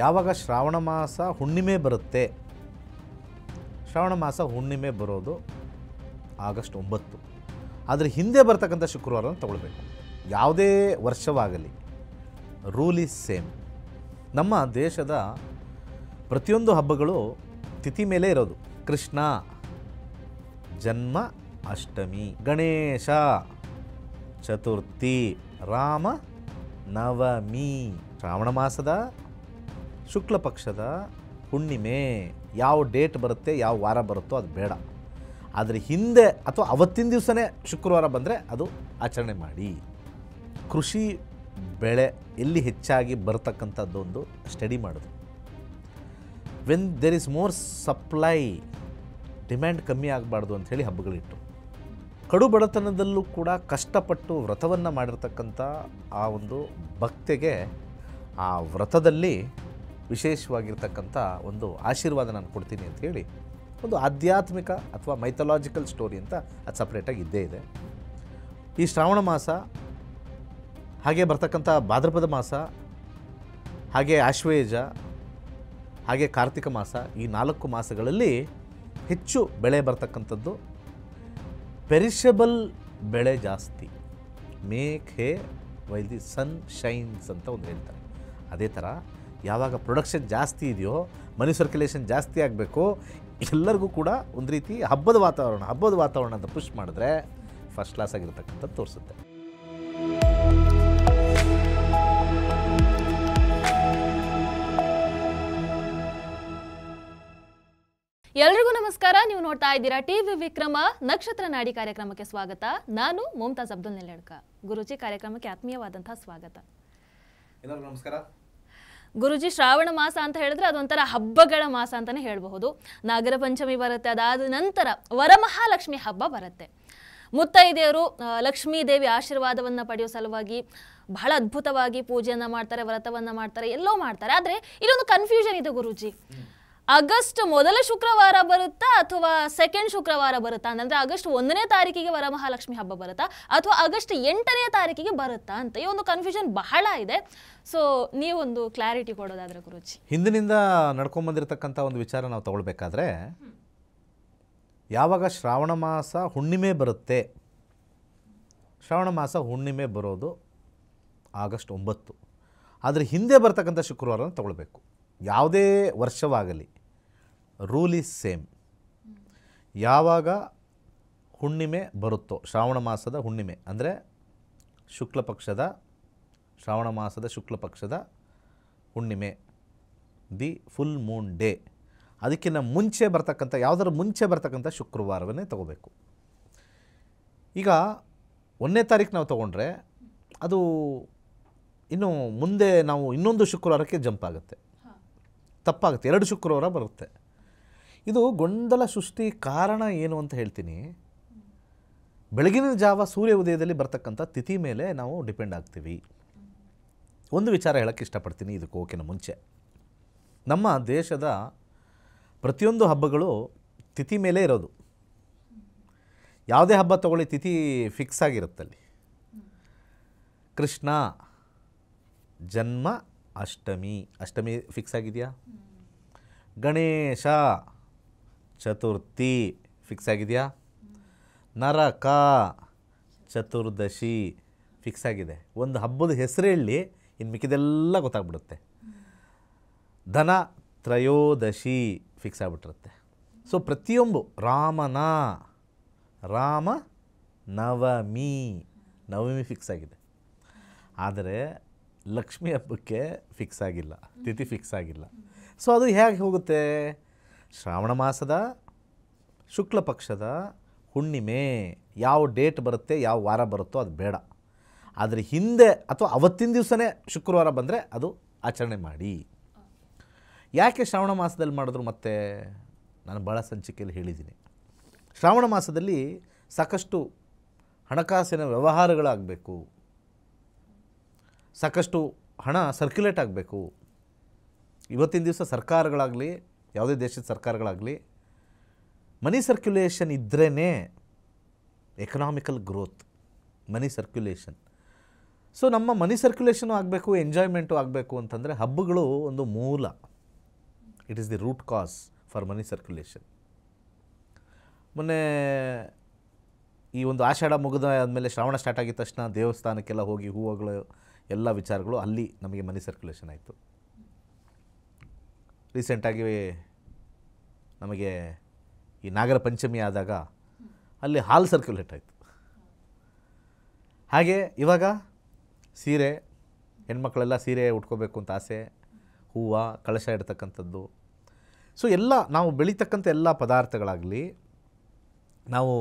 ಯಾವಾಗ ಶ್ರಾವಣ ಮಾಸ ಹುಣ್ಣಿಮೆ ಬರುತ್ತೆ, ಶ್ರಾವಣ ಮಾಸ ಹುಣ್ಣಿಮೆ ಬರೋದು ಆಗಸ್ಟ್ 9. ಆದರೆ ಹಿಂದೆ ಬರ್ತಕ್ಕಂಥ ಶುಕ್ರವಾರನ ತಗೊಳ್ಬೇಕು. ಯಾವುದೇ ವರ್ಷವಾಗಲಿ ರೂಲ್ ಈಸ್ ಸೇಮ್. ನಮ್ಮ ದೇಶದ ಪ್ರತಿಯೊಂದು ಹಬ್ಬಗಳು ತಿಥಿ ಮೇಲೆ ಇರೋದು. ಕೃಷ್ಣ ಜನ್ಮ ಅಷ್ಟಮಿ, ಗಣೇಶ ಚತುರ್ಥಿ, ರಾಮ ನವಮಿ. ಶ್ರಾವಣ ಮಾಸದ ಶುಕ್ಲ ಪಕ್ಷದ ಹುಣ್ಣಿಮೆ ಯಾವ ಡೇಟ್ ಬರುತ್ತೆ, ಯಾವ ವಾರ ಬರುತ್ತೋ ಅದು ಬೇಡ. ಆದರೆ ಹಿಂದೆ ಅಥವಾ ಅವತ್ತಿನ ದಿವಸನೇ ಶುಕ್ರವಾರ ಬಂದರೆ ಅದು ಆಚರಣೆ ಮಾಡಿ. ಕೃಷಿ ಬೆಳೆ ಎಲ್ಲಿ ಹೆಚ್ಚಾಗಿ ಬರ್ತಕ್ಕಂಥದ್ದೊಂದು ಸ್ಟಡಿ ಮಾಡೋದು. When there is more supply, demand ಕಮ್ಮಿ ಆಗಬಾರ್ದು ಅಂಥೇಳಿ ಹಬ್ಬಗಳಿಟ್ಟು. ಕಡು ಬಡತನದಲ್ಲೂ ಕೂಡ ಕಷ್ಟಪಟ್ಟು ವ್ರತವನ್ನು ಮಾಡಿರ್ತಕ್ಕಂಥ ಆ ಒಂದು ಭಕ್ತಿಗೆ ಆ ವ್ರತದಲ್ಲಿ ವಿಶೇಷವಾಗಿರ್ತಕ್ಕಂಥ ಒಂದು ಆಶೀರ್ವಾದ ನಾನು ಕೊಡ್ತೀನಿ ಅಂಥೇಳಿ ಒಂದು ಆಧ್ಯಾತ್ಮಿಕ ಅಥವಾ ಮೈಥಾಲಜಿಕಲ್ ಸ್ಟೋರಿ ಅಂತ ಅದು ಸಪ್ರೇಟಾಗಿ ಇದ್ದೇ ಇದೆ. ಈ ಶ್ರಾವಣ ಮಾಸ, ಹಾಗೆ ಬರ್ತಕ್ಕಂಥ ಭಾದ್ರಪದ ಮಾಸ, ಹಾಗೆ ಆಶ್ವಯುಜ, ಹಾಗೆ ಕಾರ್ತಿಕ ಮಾಸ, ಈ 4 ಮಾಸಗಳಲ್ಲಿ ಹೆಚ್ಚು ಬೆಳೆ ಬರ್ತಕ್ಕಂಥದ್ದು ಪೆರಿಷಬಲ್ ಬೆಳೆ ಜಾಸ್ತಿ. Make hay while the sun shines ಅಂತ ಒಂದು ಹೇಳ್ತಾರೆ. ಅದೇ ಥರ ಯಾವಾಗ ಪ್ರೊಡಕ್ಷನ್ ಜಾಸ್ತಿ ಇದೆಯೋ, ಮನಿ ಸರ್ಕ್ಯುಲೇಷನ್ ಜಾಸ್ತಿ ಆಗಬೇಕು, ಎಲ್ಲರಿಗೂ ಕೂಡ ಒಂದು ರೀತಿ ಹಬ್ಬದ ವಾತಾವರಣ ಅಂತ ಪುಷ್ ಮಾಡಿದ್ರೆ ಫಸ್ಟ್ ಕ್ಲಾಸ್ ಆಗಿರ್ತಕ್ಕಂಥದ್ದು ತೋರಿಸುತ್ತೆ. ಎಲ್ರಿಗೂ ನಮಸ್ಕಾರ. ನೀವು ನೋಡ್ತಾ ಇದ್ದೀರಾ ಟಿವಿ ವಿಕ್ರಮ ನಕ್ಷತ್ರ ನಾಡಿ ಕಾರ್ಯಕ್ರಮಕ್ಕೆ ಸ್ವಾಗತ. ನಾನು ಮುಮ್ತಾಜ್ ಅಬ್ದುಲ್ ನೆಲ್ಲೆಡ್ಕ. ಗುರುಜಿ, ಕಾರ್ಯಕ್ರಮಕ್ಕೆ ಆತ್ಮೀಯವಾದಂತಹ ಸ್ವಾಗತ. ಎಲ್ಲರಿಗೂ ನಮಸ್ಕಾರ. ಗುರುಜಿ, ಶ್ರಾವಣ ಮಾಸ ಅಂತ ಹೇಳಿದ್ರೆ ಅದೊಂಥರ ಹಬ್ಬಗಳ ಮಾಸ ಅಂತಾನೆ ಹೇಳಬಹುದು. ನಾಗರ ಪಂಚಮಿ ಬರುತ್ತೆ, ಅದಾದ ನಂತರ ವರಮಹಾಲಕ್ಷ್ಮಿ ಹಬ್ಬ ಬರುತ್ತೆ. ಮುತ್ತೈದೆಯರು ಲಕ್ಷ್ಮೀ ದೇವಿ ಆಶೀರ್ವಾದವನ್ನು ಪಡೆಯೋ ಸಲುವಾಗಿ ಬಹಳ ಅದ್ಭುತವಾಗಿ ಪೂಜೆಯನ್ನು ಮಾಡ್ತಾರೆ, ವ್ರತವನ್ನು ಮಾಡ್ತಾರೆ, ಎಲ್ಲೋ ಮಾಡ್ತಾರೆ. ಆದರೆ ಇಲ್ಲೊಂದು ಕನ್ಫ್ಯೂಷನ್ ಇದೆ ಗುರುಜಿ. ಆಗಸ್ಟ್ ಮೊದಲ ಶುಕ್ರವಾರ ಬರುತ್ತಾ ಅಥವಾ ಸೆಕೆಂಡ್ ಶುಕ್ರವಾರ ಬರುತ್ತಾ? ಅಂದರೆ ಆಗಸ್ಟ್ 1ನೇ ತಾರೀಕಿಗೆ ವರಮಹಾಲಕ್ಷ್ಮಿ ಹಬ್ಬ ಬರುತ್ತಾ ಅಥವಾ ಆಗಸ್ಟ್ 8ನೇ ತಾರೀಕಿಗೆ ಬರುತ್ತಾ ಅಂತ ಈ ಒಂದು ಕನ್ಫ್ಯೂಷನ್ ಬಹಳ ಇದೆ. ಸೊ ನೀವೊಂದು ಕ್ಲಾರಿಟಿ ಕೊಡೋದಾದ್ರೆ ಗುರುಜಿ. ಹಿಂದಿನಿಂದ ನಡ್ಕೊಂಬಂದಿರತಕ್ಕಂಥ ಒಂದು ವಿಚಾರ ನಾವು ತಗೊಳ್ಬೇಕಾದ್ರೆ, ಯಾವಾಗ ಶ್ರಾವಣ ಮಾಸ ಹುಣ್ಣಿಮೆ ಬರುತ್ತೆ, ಶ್ರಾವಣ ಮಾಸ ಹುಣ್ಣಿಮೆ ಬರೋದು ಆಗಸ್ಟ್ 9. ಆದರೆ ಹಿಂದೆ ಬರ್ತಕ್ಕಂಥ ಶುಕ್ರವಾರನ ತಗೊಳ್ಬೇಕು. ಯಾವುದೇ ವರ್ಷವಾಗಲಿ ರೂಲ್ ಈಸ್ ಸೇಮ್. ಯಾವಾಗ ಹುಣ್ಣಿಮೆ ಬರುತ್ತೋ, ಶ್ರಾವಣ ಮಾಸದ ಹುಣ್ಣಿಮೆ ಅಂದರೆ ಶ್ರಾವಣ ಮಾಸದ ಶುಕ್ಲ ಪಕ್ಷದ ಹುಣ್ಣಿಮೆ, ದಿ ಫುಲ್ ಮೂನ್ ಡೇ, ಅದಕ್ಕಿಂತ ಮುಂಚೆ ಬರ್ತಕ್ಕಂಥ ಮುಂಚೆ ಬರ್ತಕ್ಕಂಥ ಶುಕ್ರವಾರವನ್ನೇ ತಗೋಬೇಕು. ಈಗ 1ನೇ ತಾರೀಕು ನಾವು ತೊಗೊಂಡ್ರೆ ಅದು ಇನ್ನು ಮುಂದೆ ನಾವು ಇನ್ನೊಂದು ಶುಕ್ರವಾರಕ್ಕೆ ಜಂಪ್ ಆಗುತ್ತೆ, ತಪ್ಪಾಗುತ್ತೆ. 2 ಶುಕ್ರವಾರ ಬರುತ್ತೆ. ಇದು ಗೊಂದಲ ಸೃಷ್ಟಿ ಕಾರಣ ಏನು ಅಂತ ಹೇಳ್ತೀನಿ. ಬೆಳಗಿನ ಜಾವ ಸೂರ್ಯ ಉದಯದಲ್ಲಿ ಬರ್ತಕ್ಕಂಥ ತಿಥಿ ಮೇಲೆ ನಾವು ಡಿಪೆಂಡ್ ಆಗ್ತೀವಿ. ಒಂದು ವಿಚಾರ ಹೇಳೋಕ್ಕೆ ಇಷ್ಟಪಡ್ತೀನಿ ಇದಕ್ಕೆ ಹೋಗೋಕ್ಕಿಂತ ಮುಂಚೆ. ನಮ್ಮ ದೇಶದ ಪ್ರತಿಯೊಂದು ಹಬ್ಬಗಳು ತಿಥಿ ಮೇಲೆ ಇರೋದು. ಯಾವುದೇ ಹಬ್ಬ ತಗೊಳ್ಳಿ, ತಿಥಿ ಫಿಕ್ಸ್ ಆಗಿರುತ್ತಲ್ಲಿ. ಕೃಷ್ಣ ಜನ್ಮ ಅಷ್ಟಮಿ ಫಿಕ್ಸ್ ಆಗಿದೆಯಾ? ಗಣೇಶ ಚತುರ್ಥಿ ಫಿಕ್ಸ್ ಆಗಿದೆಯಾ? ನರಕ ಚತುರ್ದಶಿ ಫಿಕ್ಸ್ ಆಗಿದೆ. ಒಂದು ಹಬ್ಬದ ಹೆಸರು ಹೇಳಿ, ಇನ್ನು ಮಿಕ್ಕಿದೆಲ್ಲ ಗೊತ್ತಾಗ್ಬಿಡುತ್ತೆ. ಧನ ತ್ರಯೋದಶಿ ಫಿಕ್ಸ್ ಆಗಿಬಿಟ್ಟಿರುತ್ತೆ. ಸೊ ಪ್ರತಿಯೊಂದು ರಾಮ ನವಮಿ ಫಿಕ್ಸ್ ಆಗಿದೆ. ಆದರೆ ಲಕ್ಷ್ಮಿ ಹಬ್ಬಕ್ಕೆ ಫಿಕ್ಸ್ ಆಗಿಲ್ಲ, ತಿಥಿ ಫಿಕ್ಸ್ ಆಗಿಲ್ಲ. ಸೊ ಅದು ಹೇಗೆ ಹೋಗುತ್ತೆ? ಶ್ರಾವಣ ಮಾಸದ ಶುಕ್ಲ ಪಕ್ಷದ ಹುಣ್ಣಿಮೆ ಯಾವ ಡೇಟ್ ಬರುತ್ತೆ, ಯಾವ ವಾರ ಬರುತ್ತೋ ಅದು ಬೇಡ. ಆದರೆ ಹಿಂದೆ ಅಥವಾ ಅವತ್ತಿನ ದಿವಸನೇ ಶುಕ್ರವಾರ ಬಂದರೆ ಅದು ಆಚರಣೆ ಮಾಡಿ. ಯಾಕೆ ಶ್ರಾವಣ ಮಾಸದಲ್ಲಿ ಮಾಡಿದ್ರು? ಮತ್ತೆ ನಾನು ಭಾಳ ಸಂಚಿಕೆಯಲ್ಲಿ ಹೇಳಿದ್ದೀನಿ, ಶ್ರಾವಣ ಮಾಸದಲ್ಲಿ ಸಾಕಷ್ಟು ಹಣಕಾಸಿನ ವ್ಯವಹಾರಗಳಾಗಬೇಕು, ಸಾಕಷ್ಟು ಹಣ ಸರ್ಕ್ಯುಲೇಟ್ ಆಗಬೇಕು. ಇವತ್ತಿನ ದಿವಸ ಸರ್ಕಾರಗಳಾಗಲಿ, ಯಾವುದೇ ದೇಶದ ಸರ್ಕಾರಗಳಾಗಲಿ, ಮನಿ ಸರ್ಕ್ಯುಲೇಷನ್ ಇದ್ರೇ ಎಕನಾಮಿಕಲ್ ಗ್ರೋತ್. ಮನಿ ಸರ್ಕ್ಯುಲೇಷನ್ ಸೊ ನಮ್ಮ ಮನಿ ಸರ್ಕ್ಯುಲೇಷನು ಆಗಬೇಕು, ಎಂಜಾಯ್ಮೆಂಟು ಆಗಬೇಕು ಅಂತಂದರೆ ಹಬ್ಬಗಳು ಒಂದು ಮೂಲ. It is the root cause for money circulation. ಮೊನ್ನೆ ಈ ಒಂದು ಆಷಾಢ ಮುಗಿದ ಆದಮೇಲೆ ಶ್ರಾವಣ ಸ್ಟಾರ್ಟ್ ಆಗಿದ ತಕ್ಷಣ ದೇವಸ್ಥಾನಕ್ಕೆಲ್ಲ ಹೋಗಿ ಹೂವುಗಳು ಎಲ್ಲ ವಿಚಾರಗಳು ಅಲ್ಲಿ ನಮಗೆ ಮನಿ ಸರ್ಕ್ಯುಲೇಷನ್ ಆಯಿತು. ರೀಸೆಂಟಾಗಿ ನಮಗೆ ಈ ನಾಗರ ಪಂಚಮಿ ಆದಾಗ ಅಲ್ಲಿ ಹಾಲ್ ಸರ್ಕ್ಯುಲೇಟ್ ಆಯಿತು. ಹಾಗೆ ಇವಾಗ ಸೀರೆ, ಹೆಣ್ಮಕ್ಳೆಲ್ಲ ಸೀರೆ ಉಟ್ಕೋಬೇಕು ಅಂತ ಆಸೆ, ಹೂವು, ಕಳಶ ಇಡ್ತಕ್ಕಂಥದ್ದು. ಸೊ ಎಲ್ಲ ನಾವು ಬೆಳೀತಕ್ಕಂಥ ಎಲ್ಲ ಪದಾರ್ಥಗಳಾಗಲಿ ನಾವು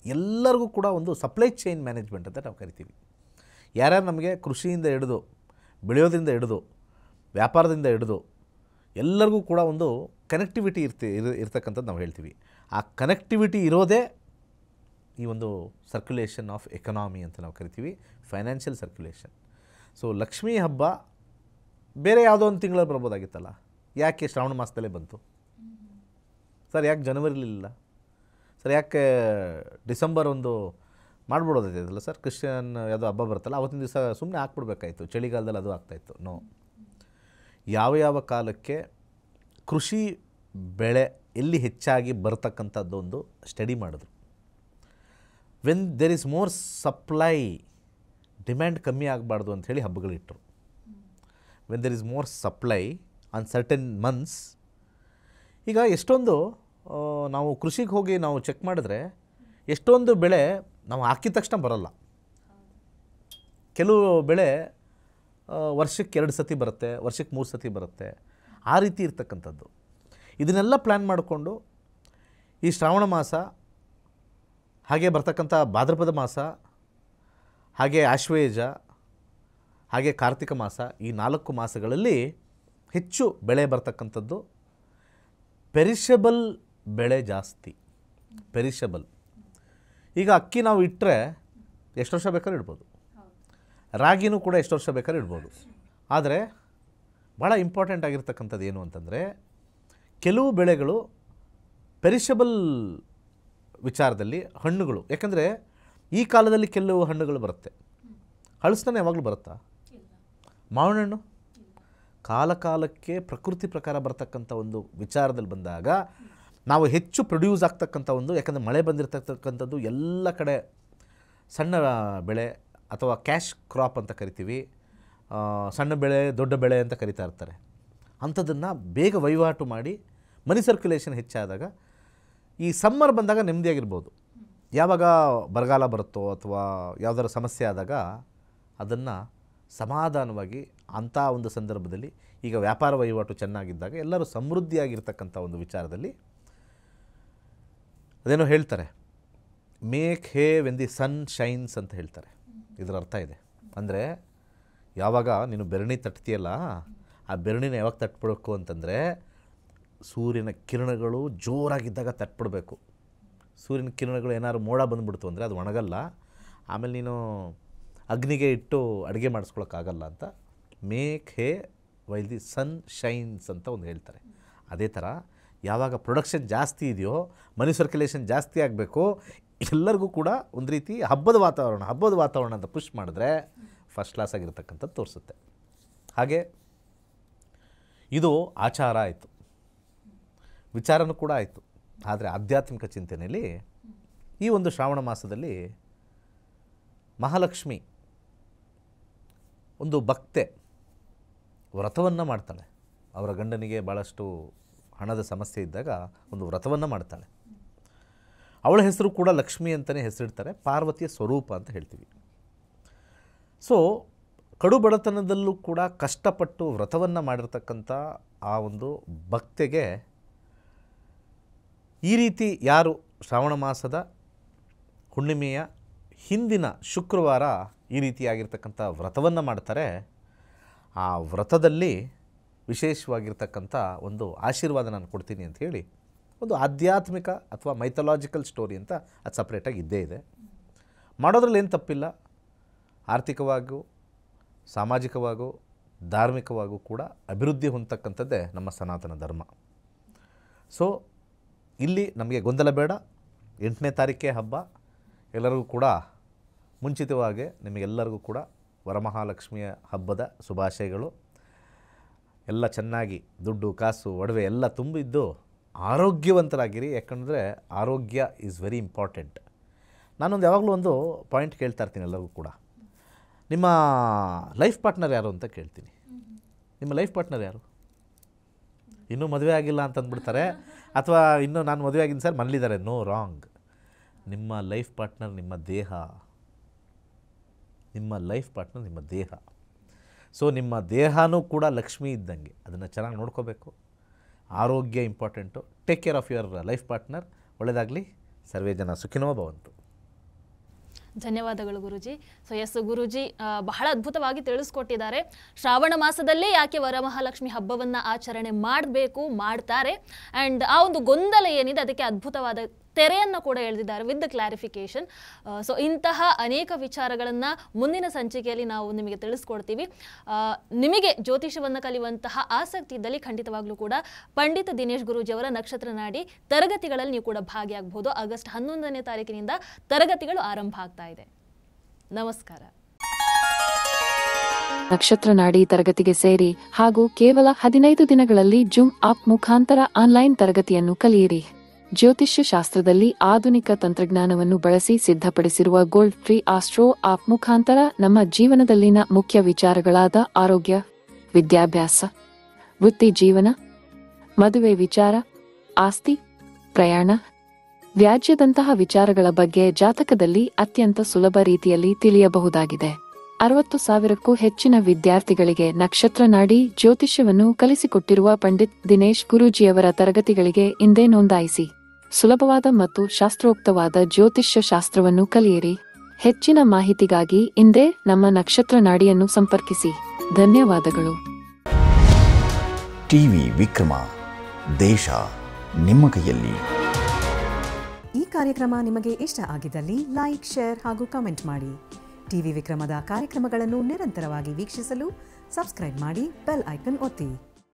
ಎಲ್ಲರಿಗೂ ಕೂಡ ಒಂದು ಸಪ್ಲೈ ಚೈನ್ ಮ್ಯಾನೇಜ್ಮೆಂಟ್ ಅಂತ ನಾವು ಕರಿತೀವಿ. ಯಾರ್ಯಾರು ನಮಗೆ ಕೃಷಿಯಿಂದ ಹಿಡಿದು, ಬೆಳೆಯೋದ್ರಿಂದ ಹಿಡಿದು, ವ್ಯಾಪಾರದಿಂದ ಹಿಡಿದು ಎಲ್ಲರಿಗೂ ಕೂಡ ಒಂದು ಕನೆಕ್ಟಿವಿಟಿ ಇರ್ತಕ್ಕಂಥದ್ದು ನಾವು ಹೇಳ್ತೀವಿ. ಆ ಕನೆಕ್ಟಿವಿಟಿ ಇರೋದೇ ಈ ಒಂದು ಸರ್ಕ್ಯುಲೇಷನ್ ಆಫ್ ಎಕನಾಮಿ ಅಂತ ನಾವು ಕರಿತೀವಿ, ಫೈನಾನ್ಷಿಯಲ್ ಸರ್ಕ್ಯುಲೇಷನ್. ಸೊ ಲಕ್ಷ್ಮೀ ಹಬ್ಬ ಬೇರೆ ಯಾವುದೋ ಒಂದು ತಿಂಗಳಲ್ಲಿ ಬರ್ಬೋದಾಗಿತ್ತಲ್ಲ, ಯಾಕೆ ಶ್ರಾವಣ ಮಾಸದಲ್ಲೇ ಬಂತು ಸರ್? ಯಾಕೆ ಜನವರಿಲಿಲ್ಲ ಸರ್? ಯಾಕೆ ಡಿಸೆಂಬರ್ ಒಂದು ಮಾಡ್ಬಿಡೋದಿದೆಯಲ್ಲ ಸರ್? ಕ್ರಿಶ್ಚಿಯನ್ ಯಾವುದೋ ಹಬ್ಬ ಬರುತ್ತಲ್ಲ ಅವತ್ತಿನ ದಿವಸ ಸುಮ್ಮನೆ ಹಾಕ್ಬಿಡ್ಬೇಕಾಯ್ತು, ಚಳಿಗಾಲದಲ್ಲಿ ಅದು ಆಗ್ತಾಯಿತ್ತು. ನೋ, ಯಾವ ಕಾಲಕ್ಕೆ ಕೃಷಿ ಬೆಳೆ ಎಲ್ಲಿ ಹೆಚ್ಚಾಗಿ ಬರ್ತಕ್ಕಂಥದ್ದೊಂದು ಸ್ಟಡಿ ಮಾಡಿದ್ರು. When there is more supply, demand ಕಮ್ಮಿ ಆಗಬಾರ್ದು ಅಂಥೇಳಿ ಹಬ್ಬಗಳಿಟ್ಟರು. When there is more supply on certain months. ಈಗ ಎಷ್ಟೊಂದು ನಾವು ಕೃಷಿಗೆ ಹೋಗಿ ನಾವು ಚೆಕ್ ಮಾಡಿದ್ರೆ ಎಷ್ಟೊಂದು ಬೆಳೆ ನಾವು ಹಾಕಿದ ತಕ್ಷಣ ಬರೋಲ್ಲ. ಕೆಲವು ಬೆಳೆ ವರ್ಷಕ್ಕೆ 2 ಸತಿ ಬರುತ್ತೆ, ವರ್ಷಕ್ಕೆ 3 ಸತಿ ಬರುತ್ತೆ, ಆ ರೀತಿ ಇರ್ತಕ್ಕಂಥದ್ದು. ಇದನ್ನೆಲ್ಲ ಪ್ಲ್ಯಾನ್ ಮಾಡಿಕೊಂಡು ಈ ಶ್ರಾವಣ ಮಾಸ, ಹಾಗೆ ಬರ್ತಕ್ಕಂಥ ಭಾದ್ರಪದ ಮಾಸ, ಹಾಗೆ ಆಶ್ವಯುಜ, ಹಾಗೆ ಕಾರ್ತಿಕ ಮಾಸ, ಈ 4 ಮಾಸಗಳಲ್ಲಿ ಹೆಚ್ಚು ಬೆಳೆ ಬರ್ತಕ್ಕಂಥದ್ದು. ಪೆರಿಷಬಲ್ ಬೆಳೆ ಜಾಸ್ತಿ, ಪೆರಿಷಬಲ್. ಈಗ ಅಕ್ಕಿ ನಾವು ಇಟ್ಟರೆ ಎಷ್ಟು ವರ್ಷ ಬೇಕಾದ್ರೂ ಇಡ್ಬೋದು, ರಾಗಿನೂ ಕೂಡ ಎಷ್ಟು ವರ್ಷ ಬೇಕಾದ್ರೂ ಇಡ್ಬೋದು. ಆದರೆ ಭಾಳ ಇಂಪಾರ್ಟೆಂಟ್ ಆಗಿರ್ತಕ್ಕಂಥದ್ದು ಏನು ಅಂತಂದರೆ, ಕೆಲವು ಬೆಳೆಗಳು ಪೆರಿಷಬಲ್ ವಿಚಾರದಲ್ಲಿ ಹಣ್ಣುಗಳು, ಯಾಕಂದರೆ ಈ ಕಾಲದಲ್ಲಿ ಕೆಲವು ಹಣ್ಣುಗಳು ಬರುತ್ತೆ, ಹಳಸನೇ ಯಾವಾಗಲೂ ಬರುತ್ತಾ? ಮಾವಿನ ಹಣ್ಣು ಕಾಲಕ್ಕೆ ಪ್ರಕೃತಿ ಪ್ರಕಾರ ಬರ್ತಕ್ಕಂಥ ಒಂದು ವಿಚಾರದಲ್ಲಿ ಬಂದಾಗ ನಾವು ಹೆಚ್ಚು ಪ್ರೊಡ್ಯೂಸ್ ಆಗ್ತಕ್ಕಂಥ ಒಂದು, ಯಾಕಂದರೆ ಮಳೆ ಬಂದಿರತಕ್ಕಂಥದ್ದು ಎಲ್ಲ ಕಡೆ ಸಣ್ಣ ಬೆಳೆ ಅಥವಾ ಕ್ಯಾಶ್ ಕ್ರಾಪ್ ಅಂತ ಕರಿತೀವಿ, ಸಣ್ಣ ಬೆಳೆ ದೊಡ್ಡ ಬೆಳೆ ಅಂತ ಕರಿತಾ ಇರ್ತಾರೆ. ಅಂಥದ್ದನ್ನು ಬೇಗ ವಹಿವಾಟು ಮಾಡಿ ಮನಿ ಸರ್ಕ್ಯುಲೇಷನ್ ಹೆಚ್ಚಾದಾಗ ಈ ಸಮ್ಮರ್ ಬಂದಾಗ ನೆಮ್ಮದಿಯಾಗಿರ್ಬೋದು. ಯಾವಾಗ ಬರಗಾಲ ಬರುತ್ತೋ ಅಥವಾ ಯಾವುದಾದ್ರು ಸಮಸ್ಯೆ ಆದಾಗ ಅದನ್ನು ಸಮಾಧಾನವಾಗಿ ಅಂಥ ಒಂದು ಸಂದರ್ಭದಲ್ಲಿ, ಈಗ ವ್ಯಾಪಾರ ವಹಿವಾಟು ಚೆನ್ನಾಗಿದ್ದಾಗ ಎಲ್ಲರೂ ಸಮೃದ್ಧಿಯಾಗಿರ್ತಕ್ಕಂಥ ಒಂದು ವಿಚಾರದಲ್ಲಿ ಅದೇನೋ ಹೇಳ್ತಾರೆ, make hay when the sun shines ಅಂತ ಹೇಳ್ತಾರೆ. ಇದರ ಅರ್ಥ ಇದೆ ಅಂದರೆ, ಯಾವಾಗ ನೀನು ಬೆರಣಿ ತಟ್ತೀಯಲ್ಲ, ಆ ಬೆರಣಿನ ಯಾವಾಗ ತಟ್ಬಿಡಬೇಕು ಅಂತಂದರೆ ಸೂರ್ಯನ ಕಿರಣಗಳು ಜೋರಾಗಿದ್ದಾಗ ತಟ್ಬಿಡ್ಬೇಕು. ಸೂರ್ಯನ ಕಿರಣಗಳು ಏನಾದ್ರು ಮೋಡ ಬಂದುಬಿಡ್ತು ಅಂದರೆ ಅದು ಒಣಗಲ್ಲ, ಆಮೇಲೆ ನೀನು ಅಗ್ನಿಗೆ ಇಟ್ಟು ಅಡುಗೆ ಮಾಡಿಸ್ಕೊಳಕ್ಕಾಗಲ್ಲ ಅಂತ. Make hay while the sun shines ಅಂತ ಒಂದು ಹೇಳ್ತಾರೆ. ಅದೇ ಥರ ಯಾವಾಗ ಪ್ರೊಡಕ್ಷನ್ ಜಾಸ್ತಿ ಇದೆಯೋ, ಮನಿ ಸರ್ಕ್ಯುಲೇಷನ್ ಜಾಸ್ತಿ ಆಗಬೇಕು, ಎಲ್ಲರಿಗೂ ಕೂಡ ಒಂದು ರೀತಿ ಹಬ್ಬದ ವಾತಾವರಣ ಅಂತ ಪುಷ್ ಮಾಡಿದ್ರೆ ಫಸ್ಟ್ ಕ್ಲಾಸ್ ಆಗಿರ್ತಕ್ಕಂಥದ್ದು ತೋರಿಸುತ್ತೆ. ಹಾಗೆ ಇದು ಆಚಾರ ಆಯಿತು, ವಿಚಾರನೂ ಕೂಡ ಆಯಿತು. ಆದರೆ ಆಧ್ಯಾತ್ಮಿಕ ಚಿಂತನೆಯಲ್ಲಿ ಈ ಒಂದು ಶ್ರಾವಣ ಮಾಸದಲ್ಲಿ ಮಹಾಲಕ್ಷ್ಮಿ ಒಂದು ಭಕ್ತೆ ವ್ರತವನ್ನು ಮಾಡ್ತಾಳೆ. ಅವರ ಗಂಡನಿಗೆ ಭಾಳಷ್ಟು ಹಣದ ಸಮಸ್ಯೆ ಇದ್ದಾಗ ಒಂದು ವ್ರತವನ್ನು ಮಾಡ್ತಾಳೆ. ಅವಳ ಹೆಸರು ಕೂಡ ಲಕ್ಷ್ಮಿ ಅಂತಲೇ ಹೆಸರಿಡ್ತಾರೆ, ಪಾರ್ವತಿಯ ಸ್ವರೂಪ ಅಂತ ಹೇಳ್ತೀವಿ. ಸೊ ಕಡು ಬಡತನದಲ್ಲೂ ಕೂಡ ಕಷ್ಟಪಟ್ಟು ವ್ರತವನ್ನು ಮಾಡಿರ್ತಕ್ಕಂಥ ಆ ಒಂದು ಭಕ್ತೆಗೆ ಈ ರೀತಿ ಯಾರು ಶ್ರಾವಣ ಮಾಸದ ಹುಣ್ಣಿಮೆಯ ಹಿಂದಿನ ಶುಕ್ರವಾರ ಈ ರೀತಿಯಾಗಿರ್ತಕ್ಕಂಥ ವ್ರತವನ್ನು ಮಾಡ್ತಾರೆ, ಆ ವ್ರತದಲ್ಲಿ ವಿಶೇಷವಾಗಿರ್ತಕ್ಕಂಥ ಒಂದು ಆಶೀರ್ವಾದ ನಾನು ಕೊಡ್ತೀನಿ ಅಂತ ಹೇಳಿ ಒಂದು ಆಧ್ಯಾತ್ಮಿಕ ಅಥವಾ ಮೈಥಾಲಜಿಕಲ್ ಸ್ಟೋರಿ ಅಂತ ಅದು ಸಪ್ರೇಟಾಗಿ ಇದ್ದೇ ಇದೆ. ಮಾಡೋದ್ರಲ್ಲಿ ಏನು ತಪ್ಪಿಲ್ಲ. ಆರ್ಥಿಕವಾಗೂ ಸಾಮಾಜಿಕವಾಗೂ ಧಾರ್ಮಿಕವಾಗೂ ಕೂಡ ಅಭಿವೃದ್ಧಿ ಹೊಂದತಕ್ಕಂಥದ್ದೇ ನಮ್ಮ ಸನಾತನ ಧರ್ಮ. ಸೊ ಇಲ್ಲಿ ನಮಗೆ ಗೊಂದಲ ಬೇಡ. 8ನೇ ತಾರೀಕೆ ಹಬ್ಬ, ಎಲ್ಲರಿಗೂ ಕೂಡ ಮುಂಚಿತವಾಗಿ ನಿಮಗೆಲ್ಲರಿಗೂ ಕೂಡ ವರಮಹಾಲಕ್ಷ್ಮಿಯ ಹಬ್ಬದ ಶುಭಾಶಯಗಳು. ಎಲ್ಲ ಚೆನ್ನಾಗಿ ದುಡ್ಡು ಕಾಸು ಒಡವೆ ಎಲ್ಲ ತುಂಬಿದ್ದು ಆರೋಗ್ಯವಂತರಾಗಿರಿ. ಯಾಕಂದರೆ ಆರೋಗ್ಯ ಈಸ್ ವೆರಿ ಇಂಪಾರ್ಟೆಂಟ್. ನಾನೊಂದು ಯಾವಾಗಲೂ ಒಂದು ಪಾಯಿಂಟ್ ಕೇಳ್ತಾ ಇರ್ತೀನಿ ಎಲ್ಲರಿಗೂ ಕೂಡ, ನಿಮ್ಮ ಲೈಫ್ ಪಾರ್ಟ್ನರ್ ಯಾರು ಅಂತ ಕೇಳ್ತೀನಿ. ನಿಮ್ಮ ಲೈಫ್ ಪಾರ್ಟ್ನರ್ ಯಾರು? ಇನ್ನೂ ಮದುವೆ ಆಗಿಲ್ಲ ಅಂತ ಅಂದ್ಬಿಡ್ತಾರೆ, ಅಥವಾ ಇನ್ನೂ ನಾನು ಮದುವೆ ಆಗಿದ್ದೀನಿ ಸರ್ ಮನೇಲಿದ್ದಾರೆ. No, wrong. ನಿಮ್ಮ ಲೈಫ್ ಪಾರ್ಟ್ನರ್ ನಿಮ್ಮ ದೇಹ. ನಿಮ್ಮ ಲೈಫ್ ಪಾರ್ಟ್ನರ್ ನಿಮ್ಮ ದೇಹ. ಸೊ ನಿಮ್ಮ ದೇಹನೂ ಕೂಡ ಲಕ್ಷ್ಮಿ ಇದ್ದಂಗೆ, ಅದನ್ನು ಚೆನ್ನಾಗಿ ನೋಡ್ಕೋಬೇಕು. ಆರೋಗ್ಯ important. Take care of your life partner. ಒಳ್ಳೆಯದಾಗಲಿ. ಸರ್ವೇ ಜನ ಸುಖಿನೋ ಭವಂತು. ಧನ್ಯವಾದಗಳು ಗುರುಜಿ. ಸೊ ಎಸ್, ಗುರುಜಿ ಬಹಳ ಅದ್ಭುತವಾಗಿ ತಿಳಿಸ್ಕೊಟ್ಟಿದ್ದಾರೆ. ಶ್ರಾವಣ ಮಾಸದಲ್ಲೇ ಯಾಕೆ ವರಮಹಾಲಕ್ಷ್ಮಿ ಹಬ್ಬವನ್ನು ಆಚರಣೆ ಮಾಡಬೇಕು, ಮಾಡ್ತಾರೆ, ಆ್ಯಂಡ್ ಆ ಒಂದು ಗೊಂದಲ ಏನಿದೆ ಅದಕ್ಕೆ ಅದ್ಭುತವಾದ ತೆರೆಯನ್ನು ಕೂಡ ಎಳೆದಿದ್ದಾರೆ ವಿತ್ ದ ಕ್ಲಾರಿಫಿಕೇಶನ್. ಸೊ ಇಂತಹ ಅನೇಕ ವಿಚಾರಗಳನ್ನು ಮುಂದಿನ ಸಂಚಿಕೆಯಲ್ಲಿ ನಾವು ನಿಮಗೆ ತಿಳಿಸ್ಕೊಡ್ತೀವಿ. ನಿಮಗೆ ಜ್ಯೋತಿಷವನ್ನು ಕಲಿಯುವಂತಹ ಆಸಕ್ತಿ ಇದ್ದಲ್ಲಿ ಖಂಡಿತವಾಗ್ಲೂ ಕೂಡ ಪಂಡಿತ ದಿನೇಶ್ ಗುರೂಜಿಯವರ ನಕ್ಷತ್ರ ನಾಡಿ ತರಗತಿಗಳಲ್ಲಿ ನೀವು ಕೂಡ ಭಾಗಿಯಾಗಬಹುದು. ಆಗಸ್ಟ್ 11ನೇ ತಾರೀಕಿನಿಂದ ತರಗತಿಗಳು ಆರಂಭ ಆಗ್ತಾ ಇದೆ. ನಮಸ್ಕಾರ. ನಕ್ಷತ್ರ ನಾಡಿ ತರಗತಿಗೆ ಸೇರಿ ಹಾಗೂ ಕೇವಲ 15 ದಿನಗಳಲ್ಲಿ ಜೂಮ್ ಆಪ್ ಮುಖಾಂತರ ಆನ್ಲೈನ್ ತರಗತಿಯನ್ನು ಕಲಿಯಿರಿ. ಜ್ಯೋತಿಷ್ಯ ಶಾಸ್ತ್ರದಲ್ಲಿ ಆಧುನಿಕ ತಂತ್ರಜ್ಞಾನವನ್ನು ಬಳಸಿ ಸಿದ್ಧಪಡಿಸಿರುವ ಗೋಲ್ಡ್ ಫ್ರೀ ಆಸ್ಟ್ರೋ ಆಪ್ ಮುಖಾಂತರ ನಮ್ಮ ಜೀವನದಲ್ಲಿನ ಮುಖ್ಯ ವಿಚಾರಗಳಾದ ಆರೋಗ್ಯ, ವಿದ್ಯಾಭ್ಯಾಸ, ವೃತ್ತಿ ಜೀವನ, ಮದುವೆ ವಿಚಾರ, ಆಸ್ತಿ, ಪ್ರಯಾಣ, ವ್ಯಾಜ್ಯದಂತಹ ವಿಚಾರಗಳ ಬಗ್ಗೆ ಜಾತಕದಲ್ಲಿ ಅತ್ಯಂತ ಸುಲಭ ರೀತಿಯಲ್ಲಿ ತಿಳಿಯಬಹುದಾಗಿದೆ. 60,000ಕ್ಕೂ ಹೆಚ್ಚಿನ ವಿದ್ಯಾರ್ಥಿಗಳಿಗೆ ನಕ್ಷತ್ರ ನಾಡಿ ಜ್ಯೋತಿಷ್ಯವನ್ನು ಕಲಿಸಿಕೊಟ್ಟಿರುವ ಪಂಡಿತ್ ದಿನೇಶ್ ಗುರೂಜಿಯವರ ತರಗತಿಗಳಿಗೆ ಇಂದೇ ನೋಂದಾಯಿಸಿ. ಸುಲಭವಾದ ಮತ್ತು ಶಾಸ್ತ್ರೋಕ್ತವಾದ ಜ್ಯೋತಿಷ್ಯ ಶಾಸ್ತ್ರವನ್ನು ಕಲಿಯಿರಿ. ಹೆಚ್ಚಿನ ಮಾಹಿತಿಗಾಗಿ ಇಂದೇ ನಮ್ಮ ನಕ್ಷತ್ರ ನಾಡಿಯನ್ನು ಸಂಪರ್ಕಿಸಿ. ಧನ್ಯವಾದಗಳು. ಟಿವಿ ವಿಕ್ರಮ, ದೇಶ ನಿಮ್ಮ ಕೈಯಲ್ಲಿ. ಈ ಕಾರ್ಯಕ್ರಮ ನಿಮಗೆ ಇಷ್ಟ ಆಗಿದ್ದಲ್ಲಿ ಲೈಕ್, ಶೇರ್ ಹಾಗೂ ಕಮೆಂಟ್ ಮಾಡಿ. ಟಿವಿ ವಿಕ್ರಮದ ಕಾರ್ಯಕ್ರಮಗಳನ್ನು ನಿರಂತರವಾಗಿ ವೀಕ್ಷಿಸಲು ಸಬ್ಸ್ಕ್ರೈಬ್ ಮಾಡಿ, ಬೆಲ್ ಐಕನ್ ಒತ್ತಿ.